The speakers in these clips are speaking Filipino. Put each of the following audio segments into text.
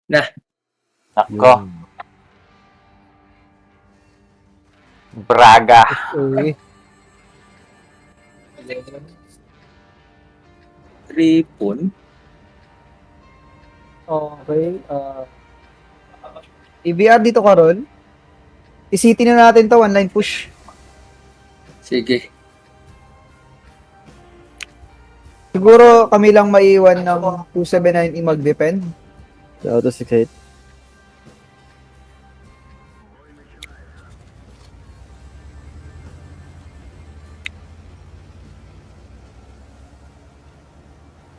Na. Nako, Yun. Braga. Okay. Tripon. Okay. EBR dito, Karol. I-city na natin to, one line push. Sige. Siguro kami lang maiwan ng 279 mag-defend. Sa auto 68.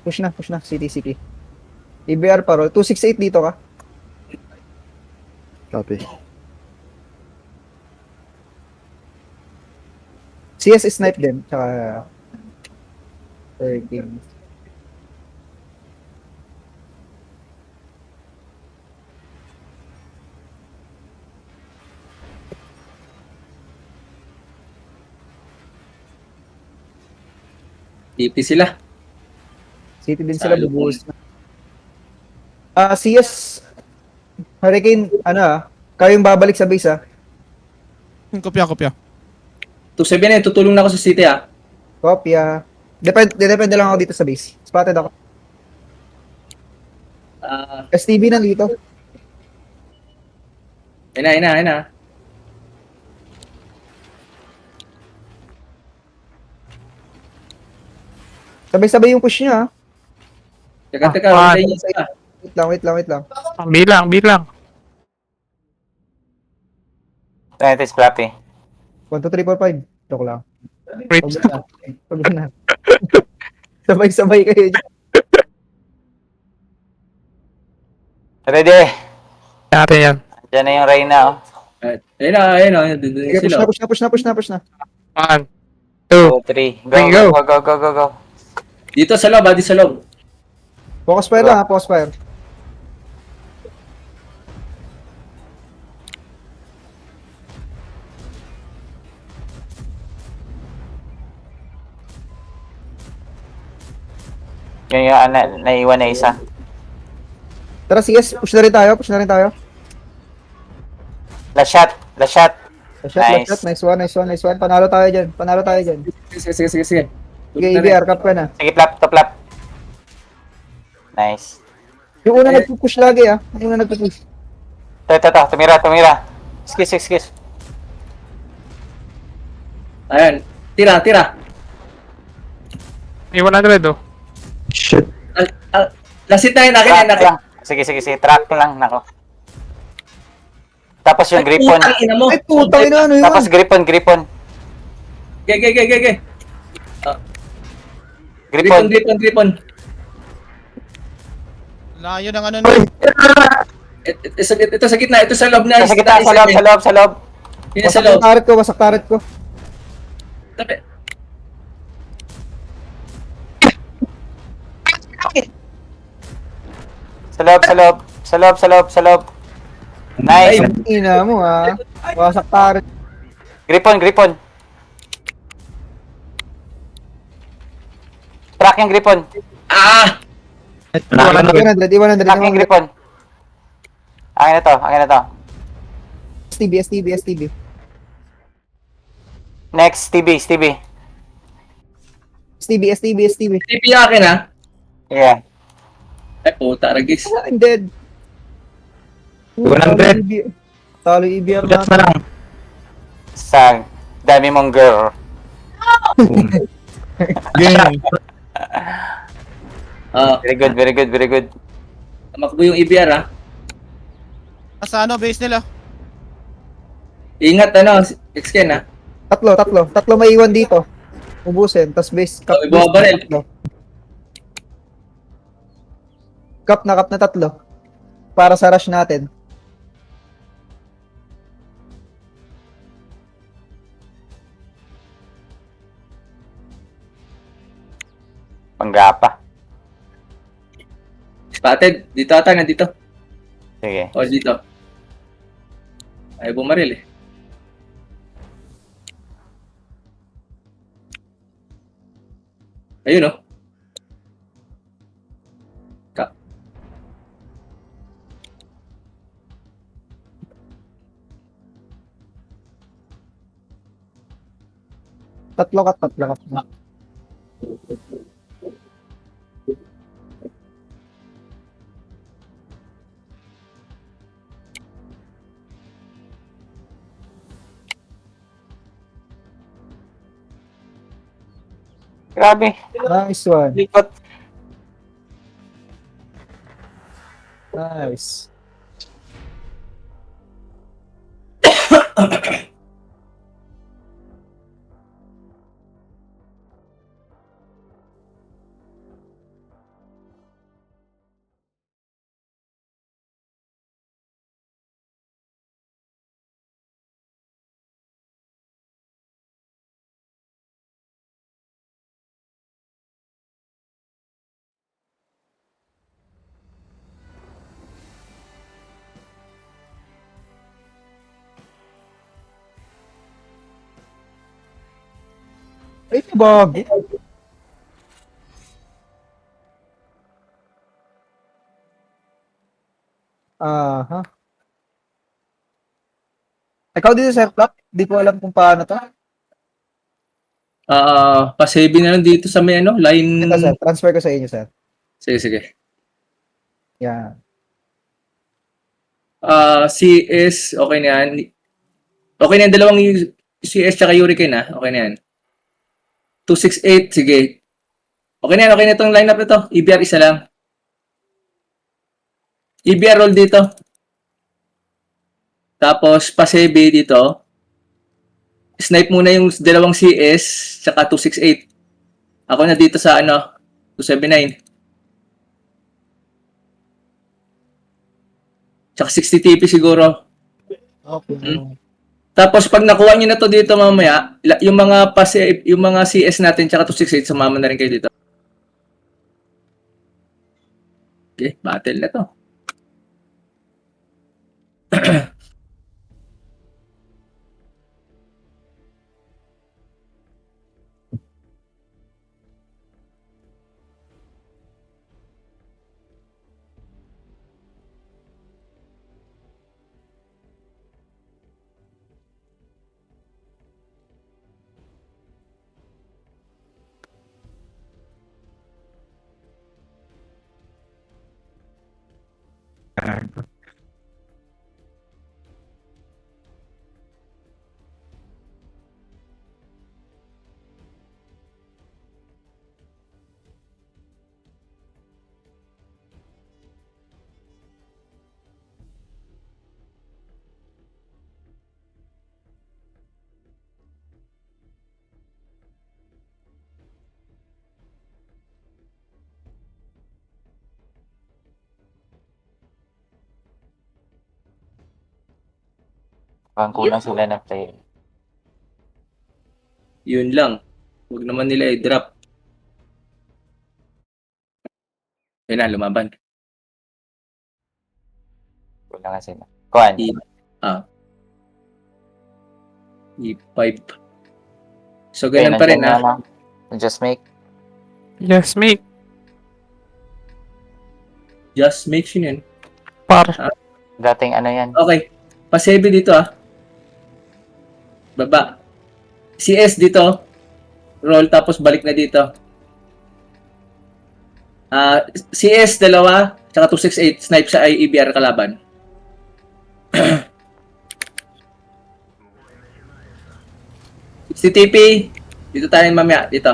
Push na, city. EBR Parol, 268 dito ka. Copy. CS snipe din, tsaka 13. TP sila. City din sila Salo bubuhos na. CS Hurricane, kayong babalik sa base Kopya. 279, tutulong na ako sa city Kopya. Depende lang ako dito sa base. Spotted ako. STB nandito. Ayun na. Sabay-sabay yung push niya. Teka, Ah, hintayin sila. Wait lang. Bilang. 20 Flappy. 1, 2, 3, 4, 5. Joke lang. Wait. Pag na. Sabay-sabay kayo dyan. Ready? Natin yan. Diyan na yung Reyna, oh. Ayun na. Dun Sige, sila. push na. 1, 2, 2, 3. Three, go. Go. Dito sa loob, Focus fire lang, focus fire. Yun yung naiwan na isa. Tara, sige, push na rin tayo. Last shot. Last shot. Nice. Nice one. Panalo tayo dyan. Sige. Sige, EBR, cap ka na. Sige, flap. Nice. Yung una nagpupush lagi, Yung una nagpupush. Ito. Tumira. Skis. Ayan. Tira. May 100 oh. Shit. Lasit na yun, akin. Track lang. Sige. Track lang. Nako. Tapos yung Griffon. Putang ina mo. Ay, putang ina, ano yun? Tapos Griffon. Ge. Griffon. Layo ng ano na. Ito sa gitna, ito sa loob na. Sa gitna, sa loob. Yun sa Wasak loob. yung turret ko. Tabi. Sa loob. Nice. Ina mo, wasak turret. Griffon. Track yung Griffon. D100. Track yung Griffon. Akin na to. STB. Next, Stevie. STB. TP akin Yeah. Ay, puta, ragis. I'm dead. 100. Talo EBR Just na. na lang. Sa dami mong girl. Game. Very good. Tumakbo yung EBR Sa base nila. Ingat Xken Tatlo maiwan dito. Ubusin, tas base. Oh, ibabaril. Cup na tatlo. Para sa rush natin. Panggapa. Spotted. Dito nandito. Sige. O, dito. Ay, bumaril Ayun Tatlo ka. Grabe. Nice one. Likot. Nice. Ay, Bob. Aha. Ikaw dito, Sir Flap? Di ko alam kung paano to. Pa-saving na lang dito sa may ano, line. Ito, Sir. Transfer ko sa inyo, Sir. Sige, sige. Yan. CS, okay na yan. Okay na yan, dalawang CS tsaka Hurricane na. Okay na yan. 268, sige. Okay na yan, okay na itong lineup na to. EBR isa lang. EBR roll dito. Tapos, pa-save dito. Snipe muna yung dalawang CS tsaka 268. Ako na dito sa ano, 279. Tsaka 60 TP siguro. Okay. Tapos pag nakuha niyo na to dito mamaya, yung mga yung mga CS natin tsaka 268 sumama na rin kayo dito. Okay, battle na to. Mukhang kulang sila ng player. Yun lang. Huwag naman nila i-drop. Yun na, lumaban. Kulang nga sila. Kuhan. E5. So, ganun pa rin ha. Just make. Yes, mate. Just make sure yun. Par. Dating ano yan. Okay. Pa-save dito ah. Baba. CS dito. Roll tapos balik na dito. CS dalawa, tsaka 268 snipe sa IEBR kalaban. CTP. Dito tayo mamaya. Dito.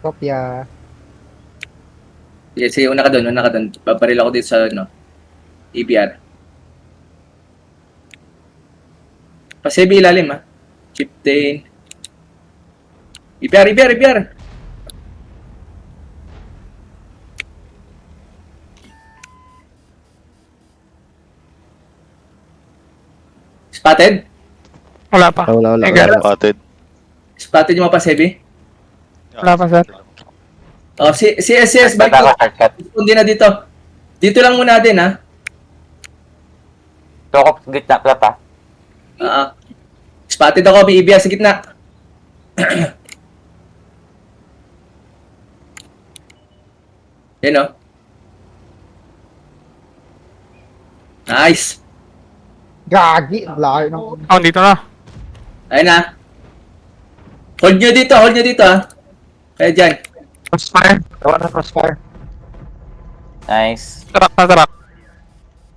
Kopya. Sige, una ka doon. Paparil ako dito sa ano, EBR. Pa-save ilalim ha. Chieftain. EBR. Spotted? Wala pa. Wala. Spotted. Spotted yung mga pa-save? Wala pa, sir. Oh, CS, balik Shortcut ko. ako, shortcut. Hindi na dito. Dito lang muna din ha. Tukop gitna pala pa. Spotted ako, may EBR sa gitna. Yan o. Nice. Gagi. Layo ng... Oh, dito na. Ayun na. Hold nyo dito ah. Kaya dyan. Crossfire. Gawa na crossfire. Nice. Track na track.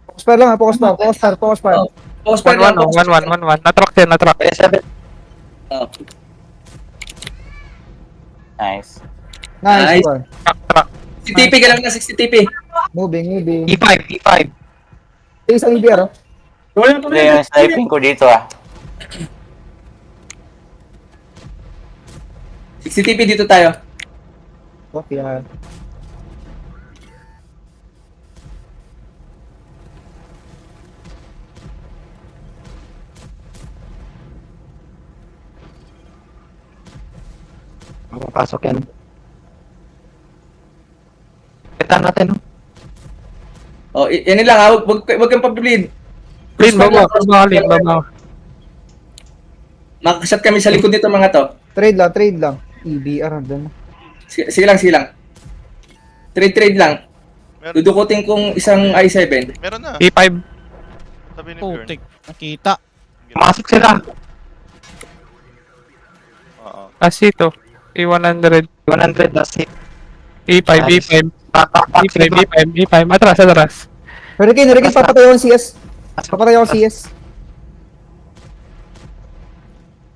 Focus fire lang ha, focus fire. Oh. Focus fire 1-1 lang. oh. 1-1. Na-track yan, na-track. Kaya 7. Oh. Nice. Nice. Nice one. Track. 60 TP ka lang na 60 TP. Moving. E5, E5. Isang EBR, oh. Hindi, yung sniping ko dito ah. 60 TP dito tayo. Okay, yan. Papasok yan. Kita natin. Oh, yan lang ha. Wag kang pa-bleed. Clean, baba. Makakasat kami sa likod nito mga to. Trade lang. EBR, andun. Sige lang. Trade lang. Meron, Dudukutin kong isang i7. meron na. E5. Sabi ni Bjorn. Putik. Nakita. Pumasok sila. Oo. Asito. E100. 100 that's it. E5. E5. Atras. Hurricane, papatay ako ng CS.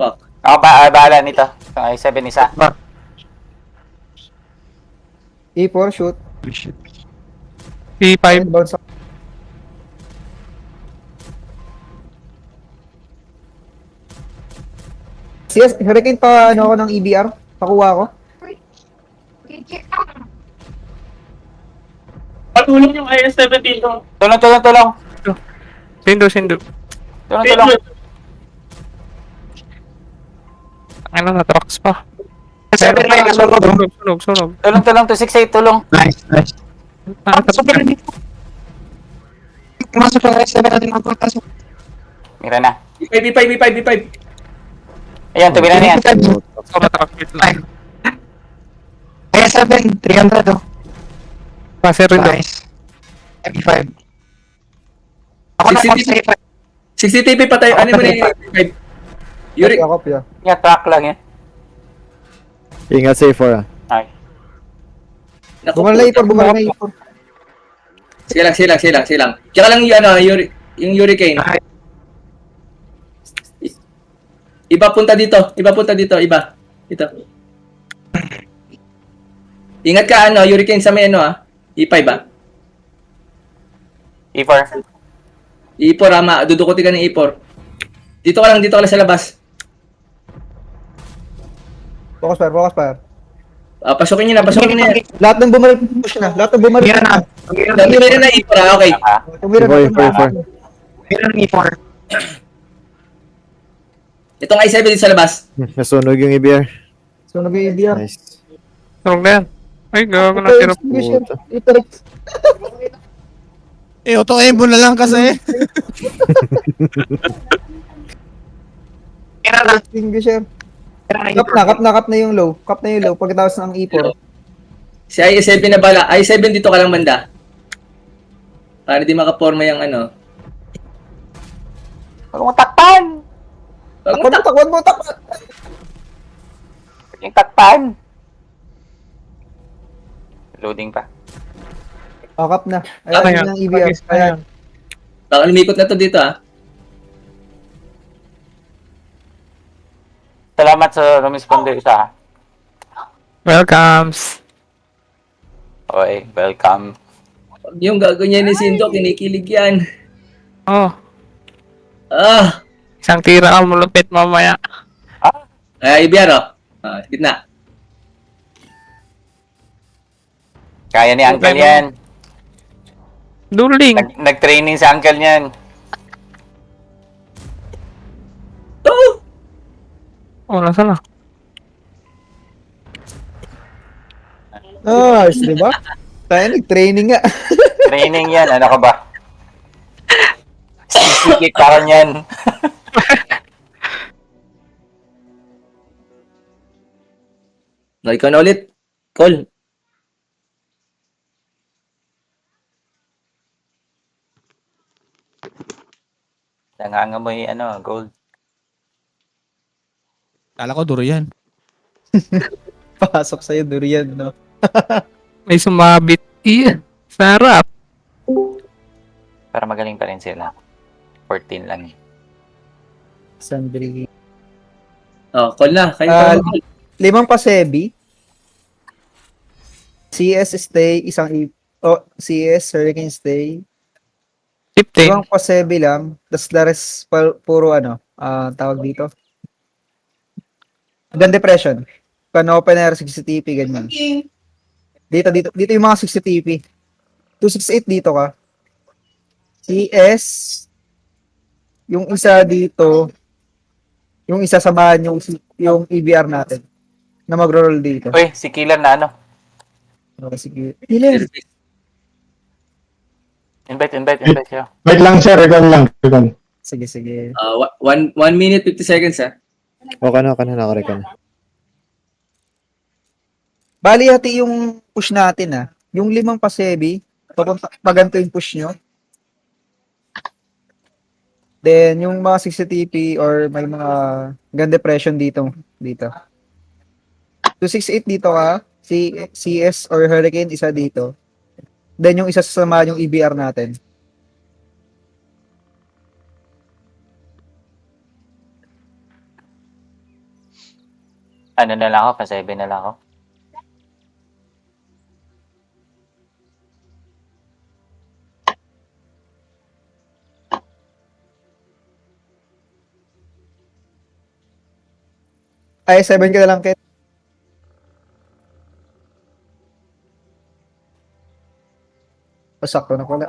Fuck. Ako bahala nito. Itong i7 isa. E4, shoot. E5. Bounce up. CS, Hurricane pa ano ako ng EBR. Pakuha ako. Patulong yung IS-17 dito. Tulong. Sindo. Tulong. Ano na trucks pa. 7 may nasunog. Sunog. Tulong, 268, tulong. Nice. Pumasok yung i7 natin magpapasok. Mira na. B5. Ayan, tubi na yan. Sobrang truck lang. i7, 300 oh. Kasi rin daw. MP5. Ako na 60 i5. 60 TP patay. Ano mo na yung 5? Yuri. Ako, Pia. Yan, track lang yan. Ingat sa A4 ah. Ay. Naku, Bumala na E4. Sige lang. Tsaka lang yung yung hurricane. Iba punta dito. Ito. Ingat ka hurricane sa may E5 ah. E4. E4 dudukutin ka ng E4. Dito ka lang sa labas. Focus fire. Pasukin niyo na. Lahat ng bumaril, push na. Dami na E4 okay. Tumira E4. E4. Itong i7 dito sa labas. Nasunog yung EBR. So, nag-EBR. Nice. Sunog na yan. Ay, gago na tiro. Auto-aim mo na lang kasi. Extinguisher. Kap na yung low. Pagkatapos ng E4. Si i7 na bala. i7 dito ka lang banda. Para di makaporma yung Huwag mo takpan! Takwan mo. Yung takpan! Loading pa. Kap na. Ano Ayan yan? yung EBR. Ayan. Baka lumikot na to dito Salamat sa responder isa. Welcomes. Okay, welcome. Yung gaganyan ni Sindo, kinikilig yan. Oh, Ah! isang tira ka malupit mamaya. IBR gitna. Kaya ni Uncle yan. Dueling. Nag-training si Uncle niyan. Oh! Oh, nasa na? Nice, di ba? Tayo nag-training nga. Training yan, ano ka ba? Sisikik ka yan. Ikaw na ulit. Call. Nangangamoy, gold. Kala ko duro yan. Pasok sa'yo, durian, no? May sumabit. Iya. Sarap. Pero magaling pa rin sila. 14 lang. Sandri. Oh, call na. Kayo Ah, pa mag-call. 5 Pasebi. CS stay, CS, Hurricane stay. 15. 5 Pasebi lang. Tapos the rest, puro tawag dito. Gun depression. Pan open air, 60 TP, ganyan. Dito yung mga 60 TP. 268 dito ka. CS, yung isa dito, yung isa samahan yung EBR natin na magro-roll dito. Uy, si Killan na ano? Okay, sige. Ilan? Invite siya. Wait lang sir, recon lang. Recon. Sige. 1 minute 50 seconds ha. Okay na, nakareka na. Bali hati yung push natin Yung 5 Pasebi, paganto yung push nyo. Then, yung mga 60 TP or may mga gun depression dito. 268 dito ka. CS or Hurricane, isa dito. Then, yung isa sasama yung EBR natin. Ano na lang ako? Pa-7 na lang ako. Ay, 7 ka na lang, Ket. Pasakto na pala.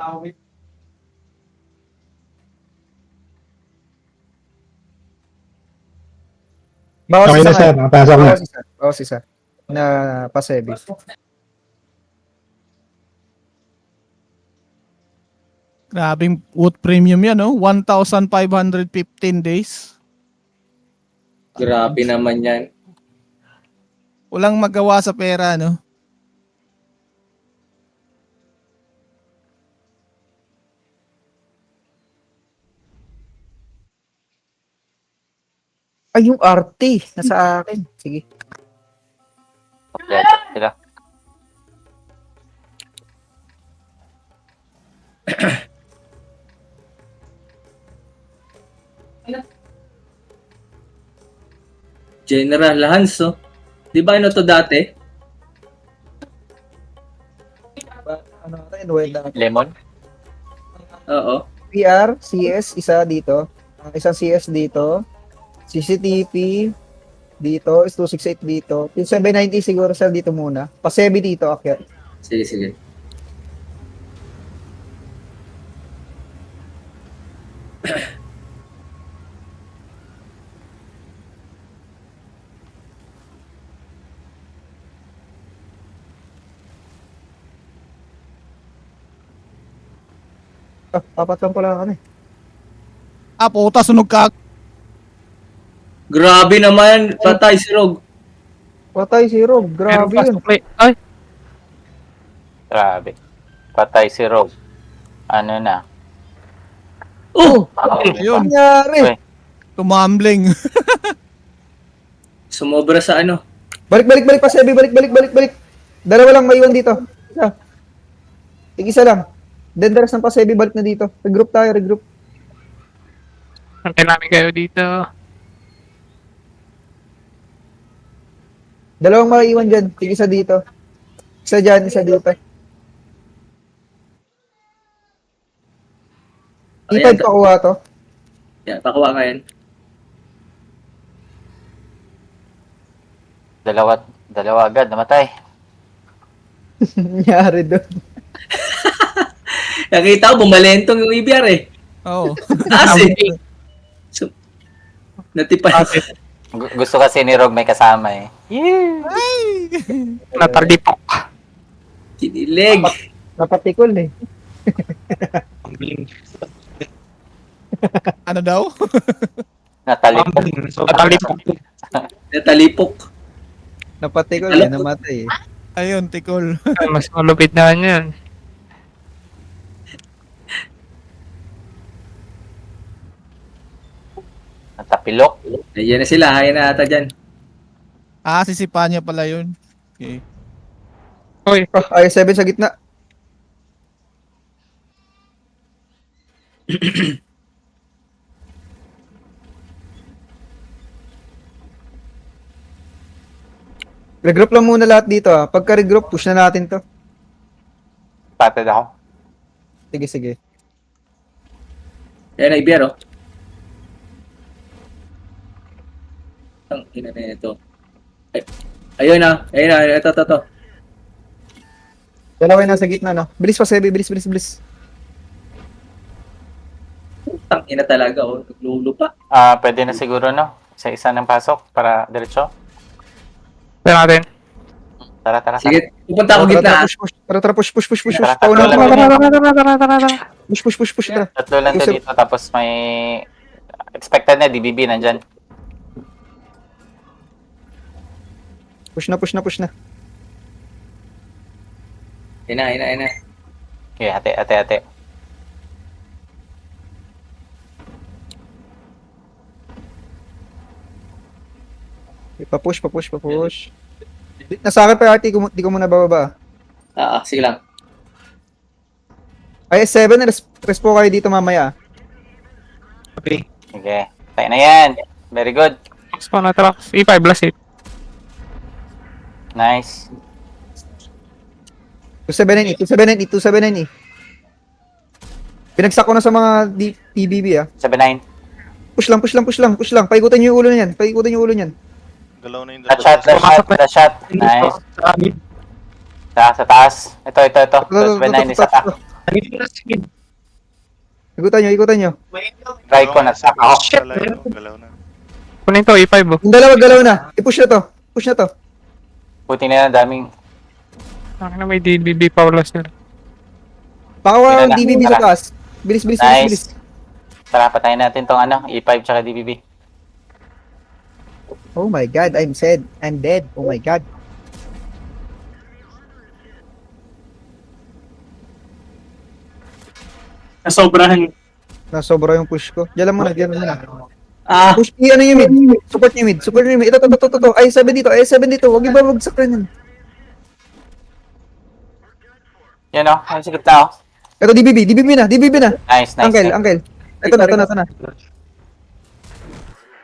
Bawas Okay isa na sir, nga. nakapasok na. Bawas isa. Na Pasebi. Grabing wood premium yan, no? 1,515 days. Grabe naman yan. Walang magawa sa pera, no? Ay, yung RT. Nasa akin. Sige. Kompleto sila. General Hanso. Di ba ano to dati? Ano natin? Wala. Lemon? Oo. PR, CS, isa dito. Isang CS dito. CCTV dito. Is 268 dito. Yung 790 siguro sir dito muna. Pasebi dito, akyat. Sige. Apat lang pala kami. Puta, sunog ka. Grabe naman. Patay si Rogue. Patay si Rob. Meron Grabe pa yun. sukli. Ay, Grabe. Patay si Rogue. Ano na? Oh! Ayun, Nangyari. Uy. tumambling. Sumobra sa ano. Balik, Pasebi. Balik. Dalawa lang maiwan dito. Isa. Isa lang. Then the rest ng Pasebi balik na dito. Regroup tayo. antay namin kayo dito. Dalawang maiwan dyan. Isa dito. Isa dyan, isa dito. Ayan, Ipad pakuha to. Yan, pakuha ka yan. Dalawa agad, namatay. Nangyari doon. Nakita ko, bumalentong yung EBR eh. Oo. Kasi, natipay. Gusto kasi ni Rogue may kasama eh. Natalipok. Kinilig. Napatikol eh. Ano daw? Natalipok. Natalipok. Natalipok. Napatikol eh. Namatay eh. Ayun, tikol. Mas malupit na yan. Natapilok. Ayan na sila. Ayan na ata dyan. Ah, sisipa niya pala yun. Okay. Uy, IS7 sa gitna. Regroup lang muna lahat dito ah. Pagka regroup, push na natin to. Spotted ako. Sige, sige. Ayan na, IBR, oh. Ang ina na ito. Ay, ayun na. Ayun na. Ito. Dalawa yung nasa gitna, no? Bilis pa, Sebi. Bilis. Ang ina talaga, oh. Naglulo pa. Pwede na siguro, no? Isa ng pasok para diretso. tara natin. Tara. Sige, pupunta ako gitna. Tara, push. Tara, Pauna tatlo ko. lang. Push, tara. Tatlo lang to dito, tapos may expected na DBB nandyan. Push na. Ayun na. Okay, ate. Pa-push. Nasa akin pa, Artie. Di ko muna bababa. Sige lang. IS7, respo kayo dito mamaya. Okay. Sige, tayo na yan. Very good. Spawn na tracks. E5, last hit. Nice. 279 eh. Pinagsak ko na sa mga PBB ah. 7-9. Push lang. Paikutan niyo yung ulo niyan. Galaw na yung Last shot. Nice. Sa taas. Ito. 7-9 isa pa. Ikutan niyo. Try ko na sa ako. Galaw na. Kunin to, E5 oh. Yung dalawa galaw na. I-push na to. Buti na daming. Akin na may DBB Paulas nila. Pakawa ang Tara. DBB sa taas. Bilis. Nice. Tara, patayin natin tong E5 tsaka DBB. Oh my god, I'm dead. Oh my god. Nasobrahan. Nasobra yung push ko. Diyan muna. Push, ano yung mid? Support yung mid. Ito. I7 dito. Huwag yung babagsak rin yun. Yan o, ang sigit na o. Ito, DBB na. Nice. Uncle. Ito na.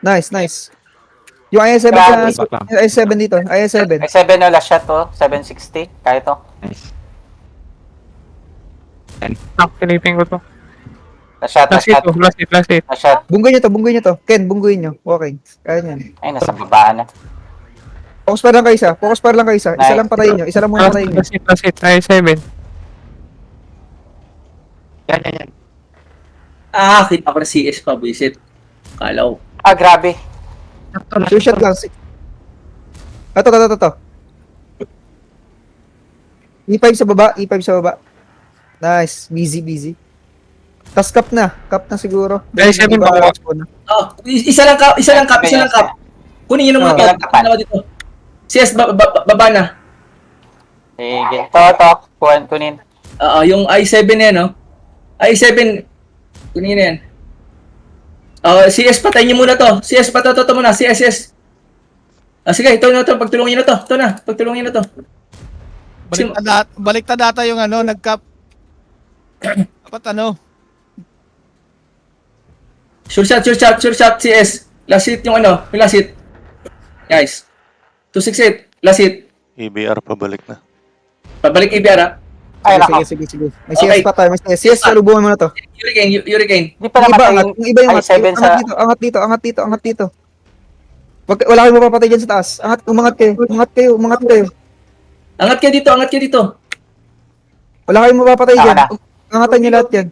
Nice. Yung IS7 Grabe. IS7 dito. IS7. Ay, 7 o, last shot to. 760. Kaya to. Pinipin ko to. Last shot. Last hit. Last shot. Bunggoy nyo to. Ken, bunggoy nyo. Okay. Kaya nyan. Ay, nasa babaan na. Focus pa lang kayo isa. Isa Nice. lang patayin nyo. Isa lang muna patayin nyo. Last hit. I7. Yan. Kita ko na CS pa, buisit. Kalaw. Grabe. Sure shot lang. Ito. E5 sa baba. Nice. Busy. Tas cup na siguro. I7 Diba, pa. spawn na. Isa lang cup. Kunin nyo ng mga Ilang cup. cup? Dalawa dito. CS, baba na. Sige. To. Kunin. Yung i7 na yan, no? i7, kunin na yan. CS, patayin nyo muna to. CS, patato muna. CS. Sige, ito na to. Pagtulungin na to. Pagtulungin na to. Baliktad data yung nag-cap. Dapat Sure shot, CS. Last hit yung last hit. Guys. 268, last hit. EBR pabalik na. Pabalik EBR, ha? Ay, nako. Sige. May CS pa tayo. CS, salubungan mo na to. Hurricane. Hindi pa Yung naman iba, yung iba yung I7 sa... angat dito. Wala kayong mapapatay dyan sa taas. Umangat kayo. Angat kayo dito. Wala kayong mapapatay dyan. Tama Angatan nyo lahat yan.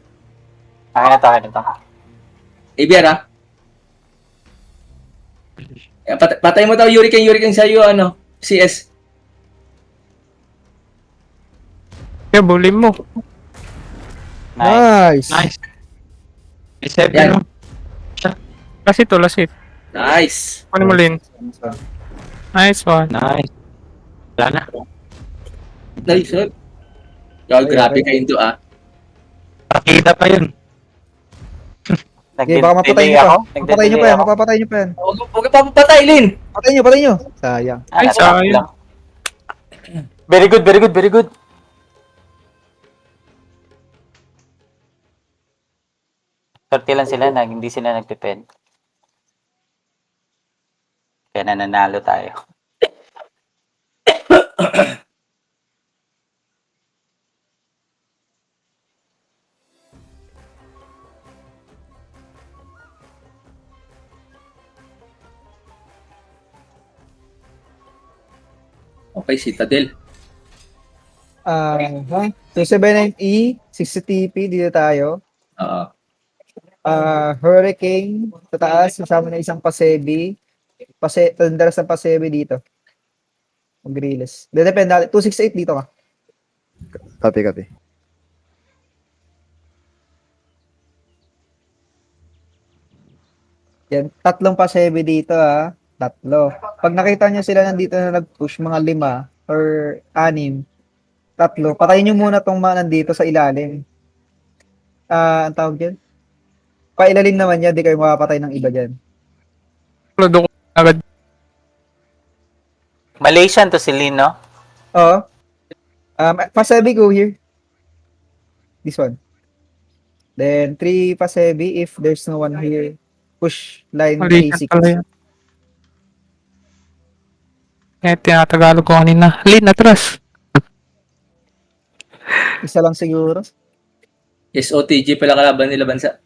Akin na to. EBR, ha? Patay mo daw Hurricane sa iyo, CS. Kaya bully mo. Nice. Nice. Yan. Last hit. Nice. Kunin mo Lin. Nice one. Nice, sir. Grabe kayo ito, ah. Pakita pa yun. Okay, baka mapatay Nag-delay niyo pa. ako. Mapatay niyo Nagde-delay pa yan, ako. mapapatay niyo pa yan. Huwag ka papatay, Lin. Patay niyo. Sayang. Ay, Nasa sayang. lang. Very good, very good, very good. Swerte lang sila na hindi sila nagpipend. Kaya nananalo tayo. Okay, Citadel. 279E, 60 TP, dito tayo. Oo. Hurricane, sa taas, kasama na isang Pasebi. Thunderous ng Pasebi dito. Mag-release. Depende natin. 268 dito ka. Copy. Yan, tatlong Pasebi dito Tatlo. Pag nakita nyo sila nandito na nag-push, mga 5 or 6, tatlo, patayin nyo muna tong mga nandito sa ilalim. Ang tawag dyan? Pailalim naman yan, di kayo makapatay ng iba dyan. Lodo ko agad. Malaysian to si Lin, no? Oo. Pasebi, go here. This one. Then, 3 Pasebi if there's no one here. Push line Malaysian pala 36. yan. Kaya tinatagalog ko kanina. Lin, atras. Isa lang siguro. SOTG pala kalaban nila bansa.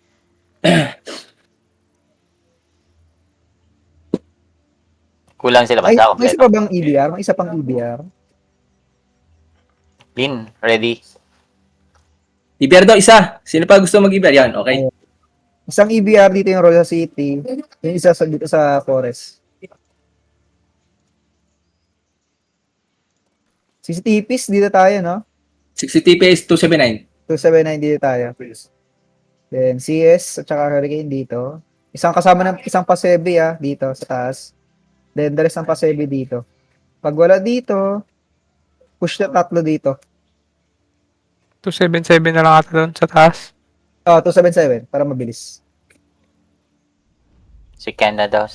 Kulang sila Ay, bansa may isa kompleto. pa bang EBR? May isa pang EBR. Lin, ready? Iber daw, isa. Sino pa gusto mag-Iber? Yan, okay. Isang EBR dito yung Royal City. Yung isa dito sa Forest. CCTPs dito tayo, no? 60 TPS 279. 279 dito tayo. Then CS at saka Hurricane dito. Isang kasama ng isang Pasebi dito sa taas. Then the rest ng Pasebi dito. Pag wala dito, push na tatlo dito. 277 na lang ata doon sa taas. 277 para mabilis. Si Ken na daw.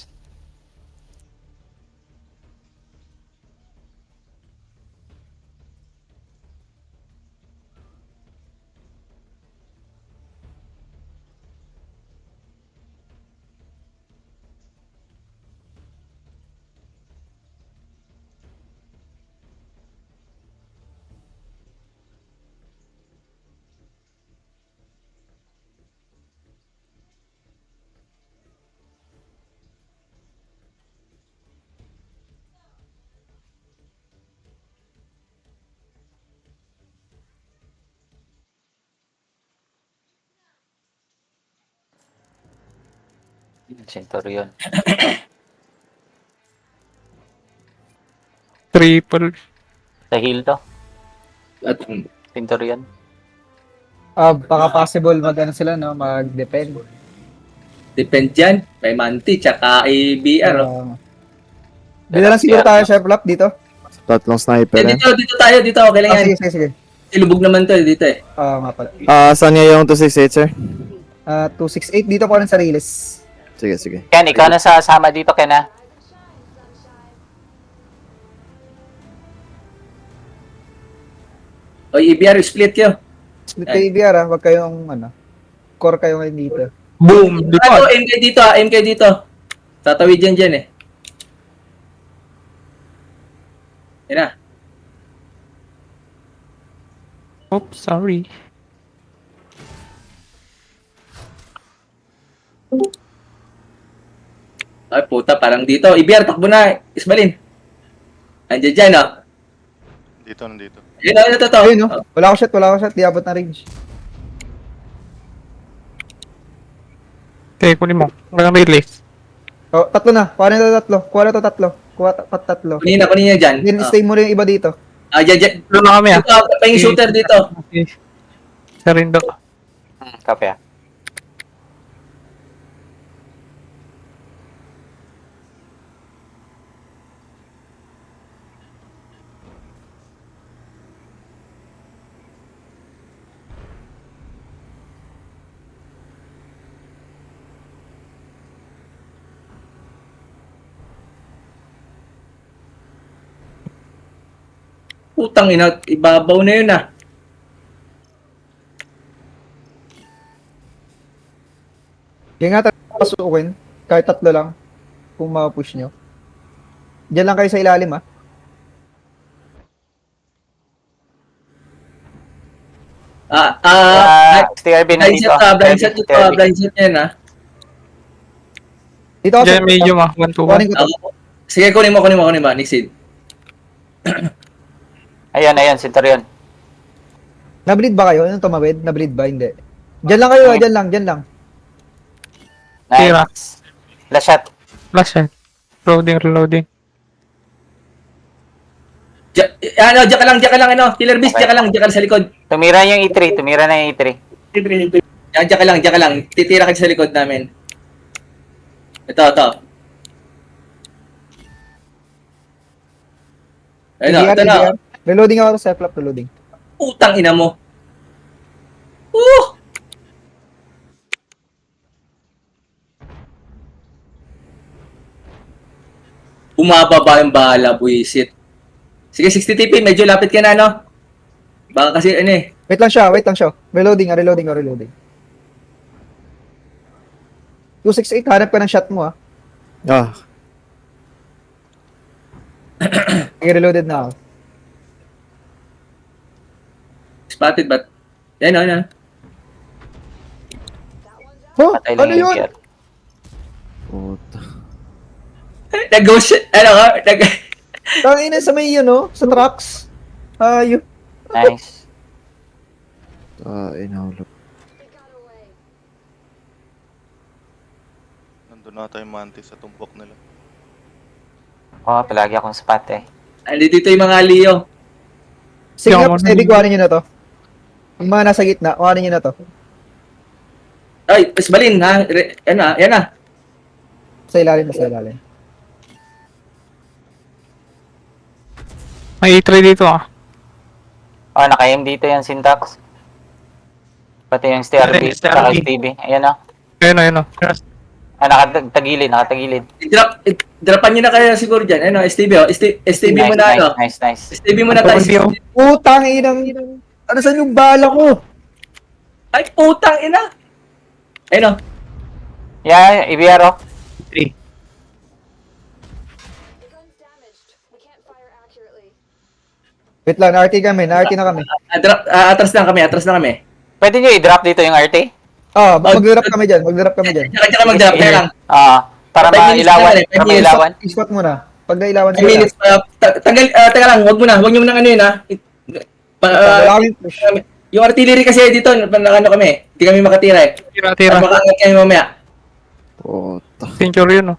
Centurion. Triple. Sa hill to. At Centurion. Baka possible sila, no? Mag-depend. depend dyan. May Manti, tsaka ABR. Dito lang siguro tayo, Chef Lap, dito. Tatlong sniper yan. Dito tayo, dito. Okay lang yan. Sige. Ilubog naman to dito eh. Nga pala. Saan niya yung 268, sir? 268 dito po rin sa release. Sige. Ken, ikaw na sasama dito, Ken, ha? O EBR, split kayo. Split kayo EBR, Huwag kayong, core kayo ngayon dito. Boom! Ano, Dito. MK dito MK dito. Tatawid dyan eh. Yan na. Oops, sorry. Ay, puta, parang dito. EBR, takbo na. Isbalin. Andiyan dyan, Nandito. Yun, ito. Ayun, no? Wala ko shot. Di abot na range. Okay, kunin mo. Walang release. Tatlo na. Kuha na to tatlo. Kuha tatlo. Kunin niya dyan. Then stay mo rin yung iba dito. Dyan. Doon na kami, Dito, pahing shooter dito. Okay. Sa rindo. Copy, ha? Putang ina, ibabaw na yun ah. Kaya nga tayo pasukin. Kahit tatlo lang. Kung ma-push nyo. Diyan lang kayo sa ilalim ah. STRB na Blind dito. shot ah, blind shot ito ah, STRB. blind shot yan ah. Dito ako Diyan medium ah. 1 to 1. Kunin ko to. Sige, kunin mo, Nixid. Ayun, Centurion. Nableed ba kayo? Anong tumawid? Nableed ba? Hindi. Diyan lang kayo, diyan lang. Tira. Nice. Last shot. Flash yan. Reloading. Diyan ka lang, ano, Killer Beast, Okay. diyan ka lang sa likod. Tumira yung E3. Tumira na yung E3. Diyan ka lang. Titira ka sa likod namin. Ito. Ayun na, DDR, ito na. DDR. Reloading ako sa flap, reloading. Putang ina mo. Bumababa yung bala, buisit. Sige, 60 TP, medyo lapit ka na, no? Baka kasi, ano eh. Wait lang siya. Reloading. 268, hanap ka ng shot mo ah. Ah, Okay, reloaded na ako. Spotted, but... Yan, ano. Oh, Patay lang ano yung yun? gear. puta. Nag-ghost, ano ka? Tangina sa may yun, no? Sa trucks. Ayun. Nice. Inahulog. Nandun na tayo mantis sa tumpok nila. Oh, palagi akong spot eh. Dito yung mga Leo. Sige Yung nga, ano steady, yun? kuhanin nyo na to. Yung mga nasa gitna, kuhanin nyo na to. Ay, Isbalin, ha? Yan na. Sa ilalim. May E3 dito ah. Oh, naka-aim dito yung syntax. Pati yung STRB. Ay, Saka STRB. STB. Ayan o. Ayun. Nakatagilid. Dropan nyo na kaya siguro dyan. Ano, STB, oh. STB mo na, ano. Nice. STB mo na tayo. Pagod yun. Putang inang. Ano saan yung bala ko? Ay, putang ina. Ayun, oh. Yeah, IBR o. 3. Wait lang, na-RT na kami. Atras na kami. Pwede nyo i-drop dito yung RT? Mag-drop kami dyan. Tsaka mag-drop, kaya lang. Para 5 minutes mailawan. na lang eh, 5 Para minutes. mailawan. I-spot muna. Pag nailawan 5 sila. minutes, teka lang, wag mo nyo nang ano yun, ha. Wala kami push. Yung artillery kasi dito, ano kami, hindi kami makatira eh. Tira. Makaangat kami mamaya. Puta. Centurion oh.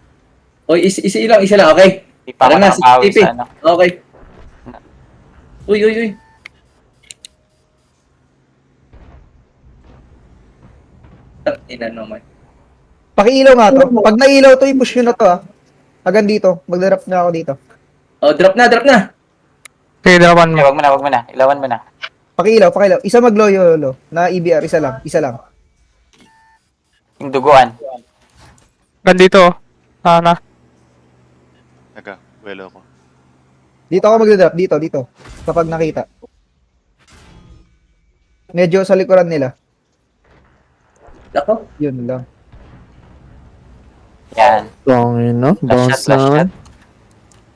O, isa lang, okay? Di pa ako Tara na, nakapawis 60. ano. Okay. Uy. Ina naman. Pakiilaw nga to. Pag nailaw to, i-push nyo na to ah. Hanggang dito. Mag-drop na ako dito. Oh, drop na. Okay, dawan Okay, mo. wag mo na. Ilawan mo na. Pakiilaw. Isa mag-loyo na EBR. Isa lang. Yung duguan. Gandito oh. Sana. Teka, welo ko. Dito ako mag-drop. Dito. Kapag nakita. Medyo sa likuran nila. Ako. Yun lang. Yan. Tangin no? Bounce Last naman. shot.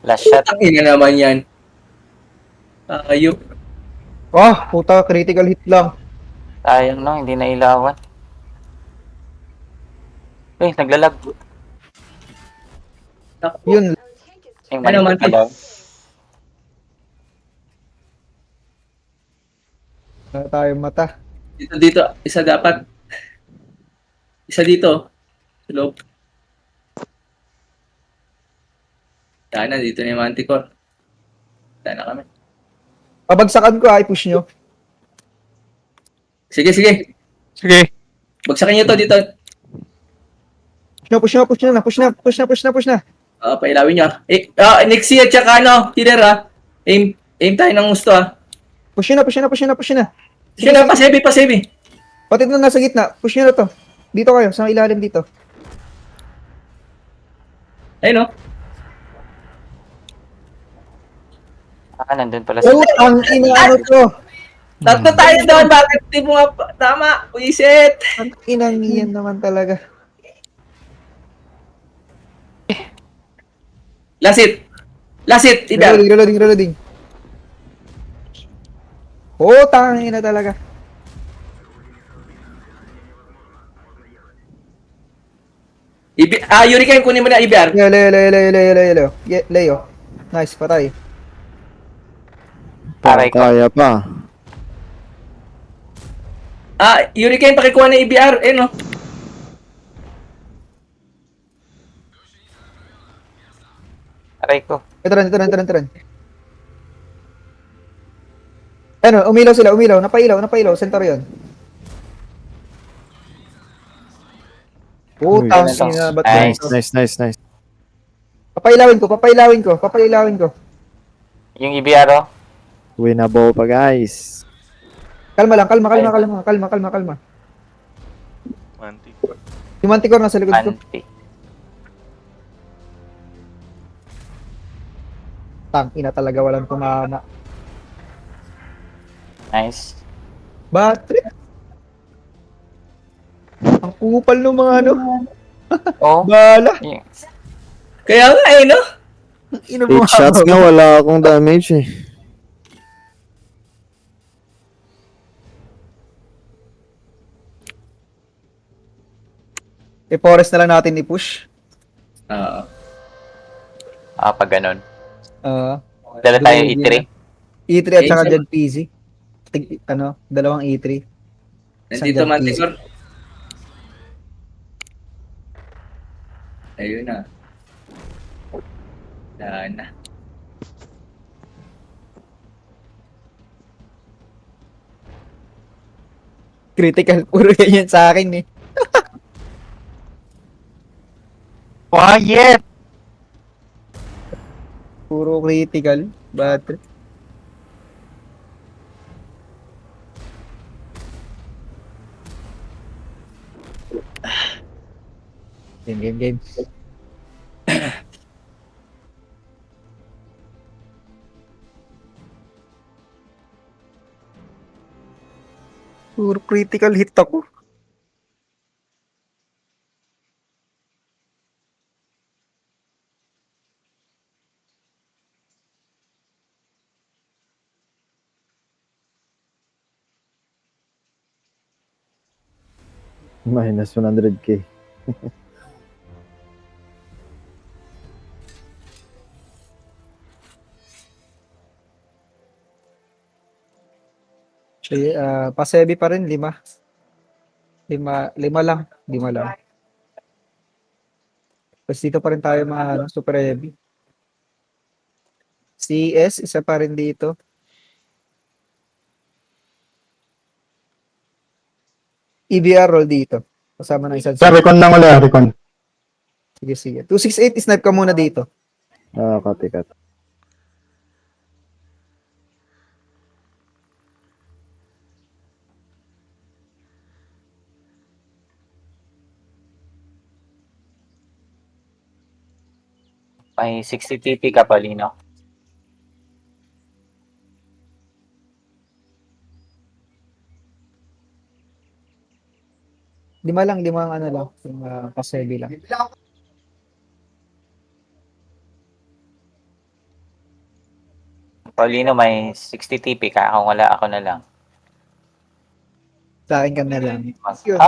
Last shot. Ang ina naman yan. Ayup. Puta. Critical hit lang. Sayang no, hindi na ilawan. Uy, naglalag. Yun. Yung Ano, mali Mantis? pala. Wala tayong mata. Dito. Isa dapat. Isa dito. Sa loob. Sana, dito na yung Manticore. Sana kami. Pabagsakan ko i-push nyo. Sige. Sige. Bagsakin nyo to dito. Push na. Pailawin nyo. Nixie at saka ano, killer ha. Aim tayo ng gusto ha. Push nyo na. Sige na, pa-save. Pati na nasa gitna. Push nyo na to. Dito kayo. Sa ilalim dito. Ayun o. Nandun pala si... Ang inaano to. Tatlo tayo doon, bakit di mo nga tama? Wisit! Ang inang yan naman talaga. Last hit! Last hit! Iber! Reloading. Oh, tangina talaga. Hurricane, kunin mo na Iber. Leo. Leo. Nice, patay. Aray ko. Kaya pa. Hurricane, pakikuha na EBR. Eh, no? Aray ko. Ito rin. Ano, umilaw sila. Napailaw. Centurion. Uy, Tangina, ba't Nice. ganito? Nice. Papailawin ko. Yung EBR, oh. Winnable pa, guys. Kalma. Manti. Yung manticore nasa likod ko. Anti. Tangina talaga, walang tumama. Nice. Battery. Ang kupal ng mga ano. Oh. Bala. Yung- Kaya nga, eh, no? Ino 8 shots nga, wala akong damage eh. I-forest na lang natin i-push. Oo. Pag ganun. Uh, Dala tayo Grabe E3. E3 at saka Eh, Jed PZ. Dalawang E3. Nandito Saan Manticor. Ayun na. Wala na. Critical. Puro ganyan sa akin eh. Quiet! Puro critical. Battery. Game. Puro critical hit ako. Minus 100k. Pasebi pa rin, 5. Lima lang. Tapos dito pa rin tayo mga super heavy. CS, isa pa rin dito. EBR roll dito. Kasama ng isang. Recon lang ulit, Recon. Sige. 268, snipe ka muna dito. Copy. May 60 TP ka pa, Lino. Lima ang ano lang. Yung pasebi lang. Paulino, may 60 TP ka. Kung wala, ako na lang. Sa akin ka na lang. Yun.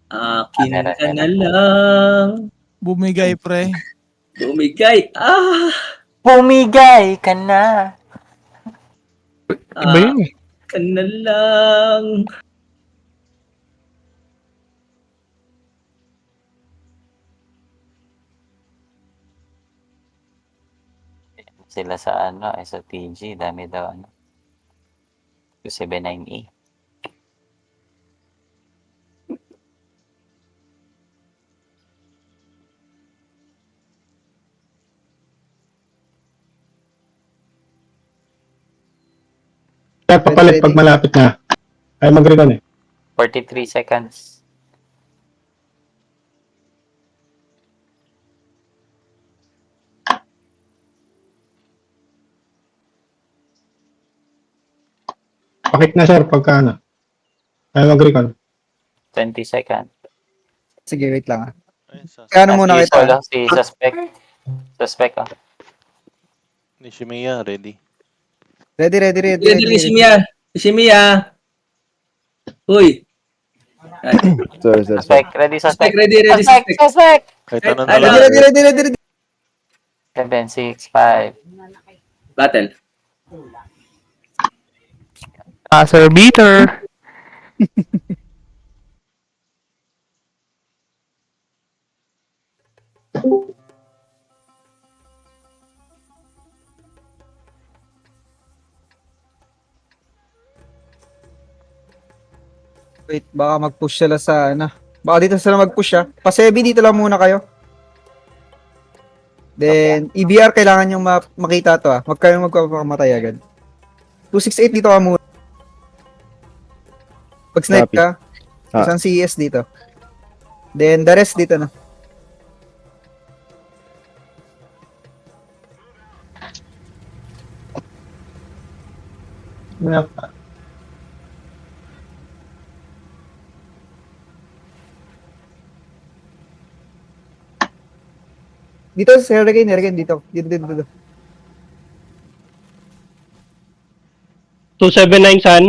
Akin Meron, ka na meron. lang. Bumigay, pre. Bumigay. Bumigay ka na. Iba yun eh. Ka na lang. Sila sa sa TG. Dami daw, 279E. Kaya papalit pag malapit na. Ay mag-recon eh. 43 seconds. Pakit na sir pagka ano. Ayaw mag-recon. 20 seconds. Sige, wait lang ah. Ayun, sa Kaya ano muna Si kita. Solo, si suspect. Suspect, oh. Nishimiya, ready. Ready, ready, ready, Ready ready. rin si Mia. Si Mia. Uy. Ay, Sorry, sir. Suspect, ready, suspect, suspect. ready, ready, Suspect, suspect. suspect! Kahit Ay, ano ay, na Ready, lang. ready, ready, ready, ready. 7, 6, 5. Battle. Sir Beater. Wait, baka mag-push sila sa ano. Baka dito sila mag-push ah. Pa-7 dito lang muna kayo. Then, EBR kailangan yung makita to ah. Huwag kayong magpapakamatay agad. 268 dito ka muna. Pag-snipe Copy. ka, Ah. isang CES dito. Then, the rest dito na. Dito, si Hurricane, dito. Dito, dito, dito. 279, San.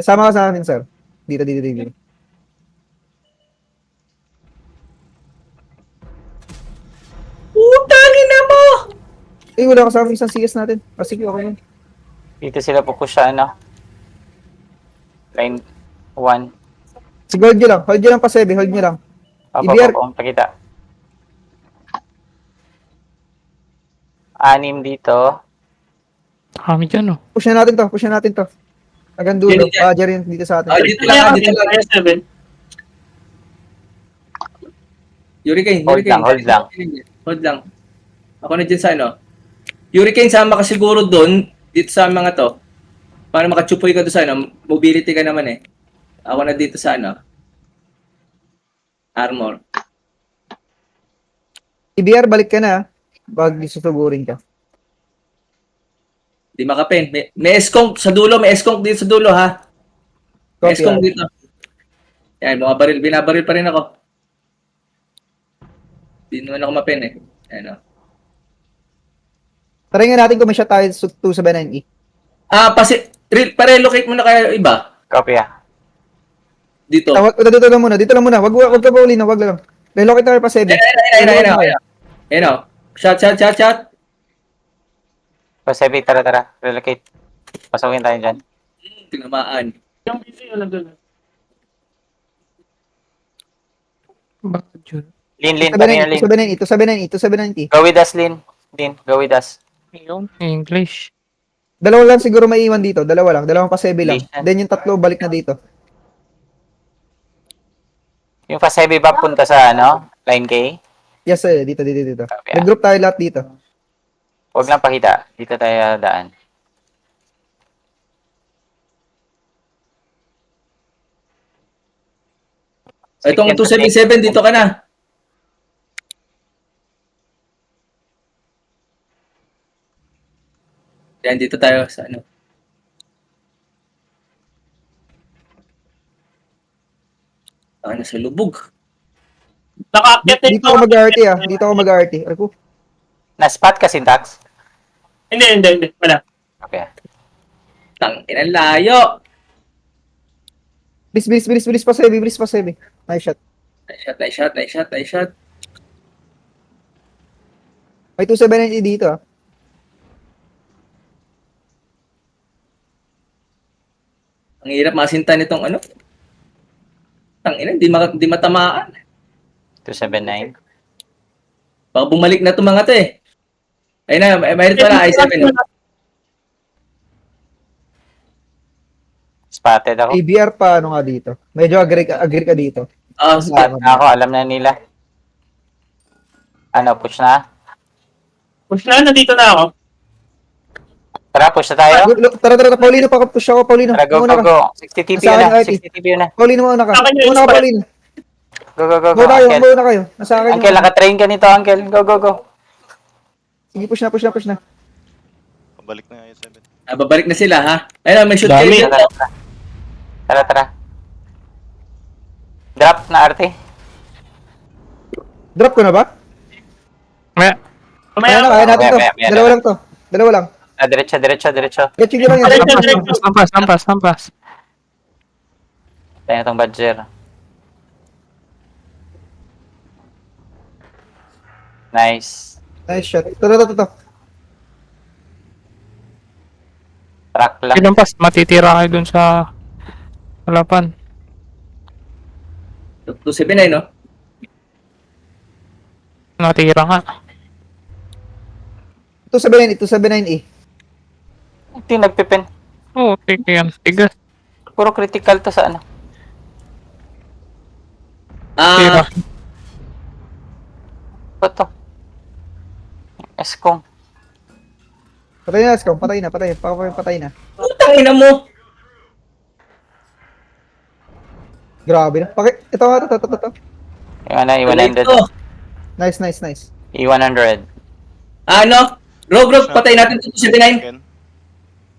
Sama ka sa amin, sir. Dito, dito, dito. Putangin na mo! Eh, wala ka sa amin isang CS natin. Ah, sige, okay yun. Dito sila pupush sa ano. Line 1. Sige, hold nyo lang. Hold nyo lang pa 7. Hold nyo lang. EBR. Opo, pakita. 6 dito. Kami dyan, oh. Push na natin to. Push na natin to. Hanggang dulo. Dito, dito. Ah, dyan dito sa atin. Ah, dito lang, dito lang. IS7. Hurricane, Hold Hurricane. lang, hold lang. Hold lang. Ako na dyan sa ano. Hurricane, sama ka siguro doon, dito sa mga to. Para makatsupoy ka doon sa ano, mobility ka naman eh. Ako na dito sa ano. Armor. EBR, balik ka na. Bag susugurin ka. Di makapen. May eskong sa dulo, may eskong dito sa dulo ha. May Copy, eskong ah. dito. Yan, mga baril, binabaril pa rin ako. Di naman ako mapen eh. Ayan o. Try nga natin kung may shot tayo sa 279E. Ah, pa-relocate muna kayo iba. Copy ah. Dito. Dito lang muna. Dito lang muna. Wag ka pa uli na. Wag lang. Relocate tayo pa 7. Ayan o. Shot. Pasabi, tara. Relocate. Pasukin tayo dyan. Tinamaan. Yung busy, alam doon. Bakit yun? Lin, kanina Lin. 279E. Go with us, Lin. Lin, go with us. Yun, English. Dalawa lang siguro maiwan dito. Dalawa lang. Dalawang pa 7 lang. Listen. Then yung tatlo balik na dito. Yung pasabi ba punta sa ano? Line K? Yes, sir. Dito. Copy ah. Nag-group tayo lahat dito. Huwag lang pakita. Dito tayo daan. Itong 277, dito ka na. Yan, dito tayo sa ano. Ano sa lubog. Naka-update Dito ako mag-RT ah. Dito ako mag-RT. Ay ko. Na-spot ka, Syntax? Hindi. Wala. Okay. Tangin ang layo. Bilis pa 7. Nice shot. Nice shot. May 279E dito ah. Ang hirap masinta nitong ano. Tangina, di matamaan. 279. Baka bumalik na itong mga to eh. Ayun na, mayroon pa na i7. Spotted ako. ABR pa ano nga dito. Medyo agree ka dito. Ah, Spot na ako. Alam na nila. Ano, push na? Push na, nandito na ako. Tara, push na tayo. Tara. Paulino, push ako. Paulino. Tara, go. Muna ka. 60 TP Nasa na. akin, RT. 60 TP na. Paulino muna ka. Akin yung Muna ka, spot. Paulino. Go. Muna Uncle, kayo. Nasa akin Uncle, nakatrain ka nito, Uncle. Go. Sige, push na. Pabalik na yung 7. Babalik na sila, ha? Ayun, may shoot Dami. kayo Tara, dito. tara. Tara, tara. Drop na arte. Drop ko na ba? May, Kaya na, kaya natin to. Maya. Dalawa lang to. Dalawa lang. Ah, diretso. Get you lang yan. lampas. Tayo na tong badger. Nice. Nice shot. Ito. Track lang. Lampas, matitira kayo dun sa halapan. 279, no? Natira nga. 279 eh. Hindi nagpipin. Oo, tika yan. Tigas. Puro critical to sa ano. Tira. Ba't to? Eskong. Patay na, Ascom. Patay na. Putang ina mo! Grabe na. Ito. Yung ano, E100. Ito. Nice. E100. Ano? Rogue, patay natin ito 279. Ken.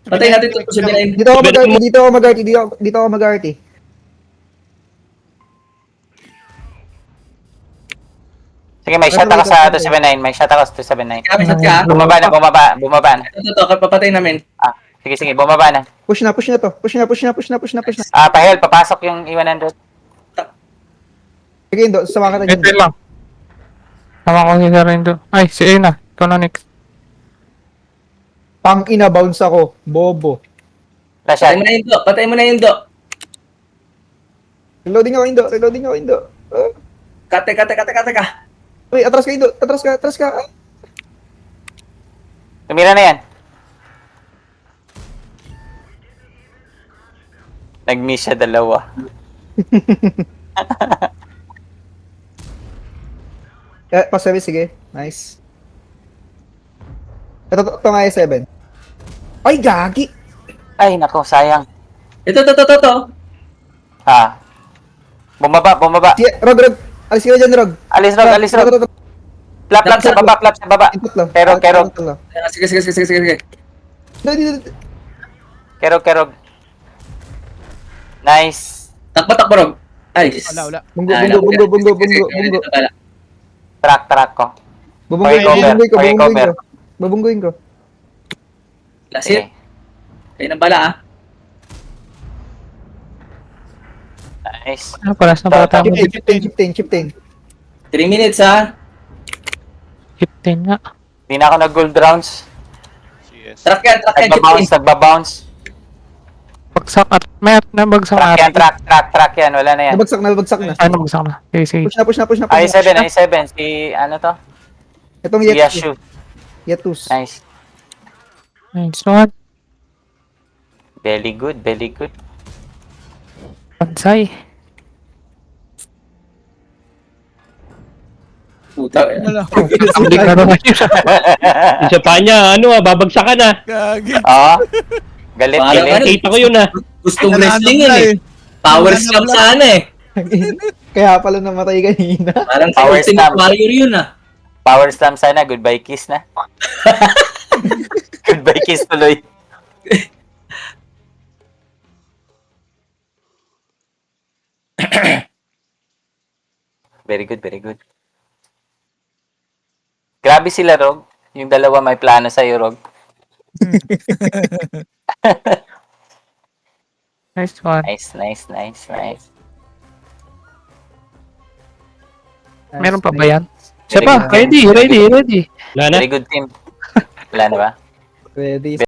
Patay natin ito 279. Dito ako mag-arty. Sige, may shot ako sa 279. Kami shot ka. Bumaba na. Ito, papatay namin. Ah, sige, bumaba na. Push na to. Push na. Ah, pahel, papasok yung E100. Sige, Indo. Sama ka na Ito dyan. lang. Tama ko si Sarindo. Ay, si Ina. Ikaw na next. Pang ina, bounce ako. Bobo. Flash Patay shot. mo na yung do. Patay mo na yung do. Reloading ako, Indo. Kate ka. Uy, atras ka, Indo. Atras ka. Tumira na yan. Nag-miss siya dalawa. Pa-7, sige. Nice. Ito nga 7. Ay, gagi! Ay, nako, sayang. Ito. Ah. Bumaba. Si, Rog. Alis ka dyan, Rog. Alis Rog. Flap sa baba. Input lang. Kerog. Input lang. Sige. Dito. Kerog. Nice. Takbo, Rob. Ay, Wala. Bunggo. Track ko. Babungguin ko. Last Sige. hit. Kayo ng bala, ah. Nice. Ano pala sa bata mo? Chip 10. 3 minutes, ha. 15 nga. Hindi na ako nag-gold rounds. CS. Track yan. Nagbabounce. Bagsak at may at nabagsak Track yan, ate. track yan. Wala na yan. Nabagsak na. Ay, nabagsak na. Sige. Push na. I7. Si, ano to? Itong Si Yashu. Yetus. Nice. Nice one. Very good. Pansay. Puta. Wala. Hindi ka na ngayon. Isa pa niya, babagsakan na. Gagi. Oo. Galit. Parang Kita ko yun Gustong Nanalo wrestling na yan, eh. eh. Power Nanalo slam na. sana, eh. Kaya pala namatay kanina. Parang Power si Ultimate slam. Warrior yun, ah. Power slam sana. Goodbye kiss na. Goodbye kiss tuloy. Very good. Grabe sila, Rog. Yung dalawa may plano sa'yo, Rog. Nice one. Nice. Meron pa ba yan? Siya Very pa. good. Ready. Wala na. Very good team. Wala na ba? Ready.